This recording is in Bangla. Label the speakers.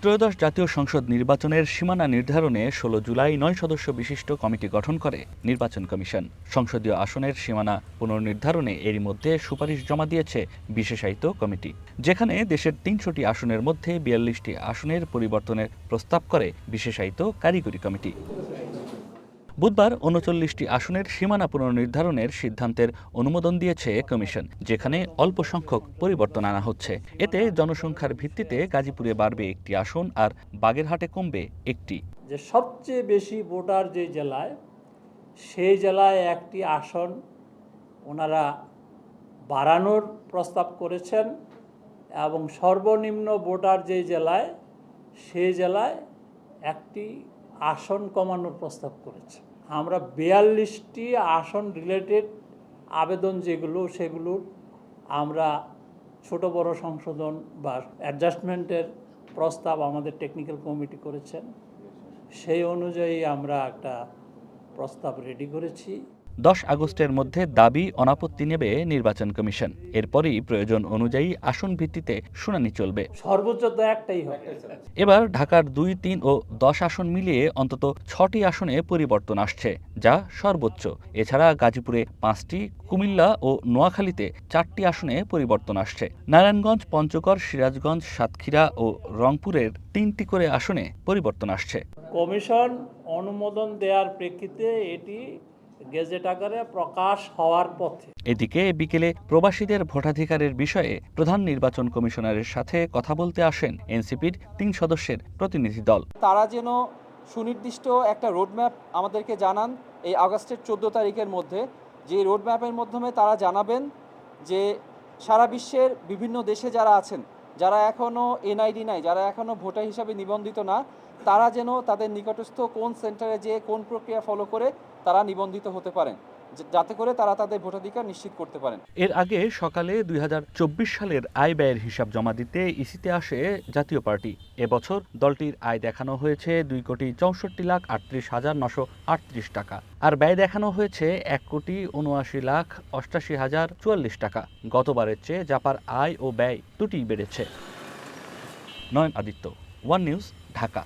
Speaker 1: ত্রয়োদশ জাতীয় সংসদ নির্বাচনের সীমানা নির্ধারণে ১৬ জুলাই ৯ সদস্য বিশিষ্ট কমিটি গঠন করে নির্বাচন কমিশন। সংসদীয় আসনের সীমানা পুনর্নির্ধারণে এরই মধ্যে সুপারিশ জমা দিয়েছে বিশেষায়িত কমিটি, যেখানে দেশের ৩০০টি আসনের মধ্যে ৪২টি আসনের পরিবর্তনের প্রস্তাব করে বিশেষায়িত কারিগরি কমিটি। বুধবার ৩৯টি আসনের সীমানা পুনর্নির্ধারণের সিদ্ধান্তের অনুমোদন দিয়েছে কমিশন, যেখানে অল্প সংখ্যক পরিবর্তন আনা হচ্ছে। এতে জনসংখ্যার ভিত্তিতে গাজীপুরে বাড়বে একটি আসন আর বাগেরহাটে কমবে একটি।
Speaker 2: যে সবচেয়ে বেশি ভোটার যে জেলায়, সেই জেলায় একটি আসন ওনারা বাড়ানোর প্রস্তাব করেছেন এবং সর্বনিম্ন ভোটার যে জেলায়, সেই জেলায় একটি আসন কমানোর প্রস্তাব করেছে। আমরা ৪২টি আসন রিলেটেড আবেদন সেগুলোর আমরা ছোট বড় সংশোধন বা অ্যাডজাস্টমেন্টের প্রস্তাব আমাদের টেকনিক্যাল কমিটি করেছেন। সেই অনুযায়ী আমরা একটা প্রস্তাব রেডি করেছি।
Speaker 1: ১০ আগস্টের মধ্যে দাবি অনাপত্তি নেবে নির্বাচন কমিশন। এরপরই প্রয়োজন অনুযায়ী আসন ভিত্তিতে শুনানি চলবে।
Speaker 2: সর্বোচ্চ তো একটাই হবে।
Speaker 1: এবার ঢাকার ২, ৩ ও ১০ আসন মিলিয়ে অন্তত ৬টি আসনে পরিবর্তন আসছে, যা সর্বোচ্চ। এছাড়া গাজীপুরে ৫টি, কুমিল্লা ও নোয়াখালীতে ৪টি আসনে পরিবর্তন আসছে। নারায়ণগঞ্জ, পঞ্চগড়, সিরাজগঞ্জ, সাতক্ষীরা ও রংপুরের ৩টি করে আসনে পরিবর্তন আসছে।
Speaker 2: কমিশন অনুমোদন দেওয়ার প্রেক্ষিতে এটি গেজেট আকারে প্রকাশ হওয়ার পথে।
Speaker 1: এদিকে বিকেলে প্রবাসীদের ভোটাধিকারের বিষয়ে প্রধান নির্বাচন কমিশনারের সাথে কথা বলতে আসেন এনসিপির ৩ সদস্যের প্রতিনিধি দল।
Speaker 3: তারা যেন সুনির্দিষ্ট একটা রোডম্যাপ আমাদেরকে জানান এই আগস্টের ১৪ তারিখের মধ্যে, যে রোডম্যাপের মাধ্যমে তারা জানাবেন যে সারা বিশ্বের বিভিন্ন দেশে যারা আছেন, যারা এখনও এনআইডি নাই, যারা এখনও ভোটার হিসাবে নিবন্ধিত না, তারা যেন তাদের নিকটস্থ কোন সেন্টারে যেয়ে কোন প্রক্রিয়া ফলো করে তারা নিবন্ধিত হতে পারেন, যাতে করে তারা তাদের ভোটাধিকার নিশ্চিত করতে পারেন।
Speaker 1: এর আগে সকালে ২০২৪ সালের আয় ব্যয়ের হিসাব জমা দিতে ইসিতে আসে জাতীয় পার্টি। এবছর দলটির আয় দেখানো হয়েছে ২,৬৪,৩৮,৯৩৮ টাকা, আর ব্যয় দেখানো হয়েছে ১,৭৯,৮৮,০৪৪ টাকা। গতবারের চেয়ে জাপার আয় ও ব্যয় দুটিই বেড়েছে। নয়ন আদিত্য, ওয়ান নিউজ, ঢাকা।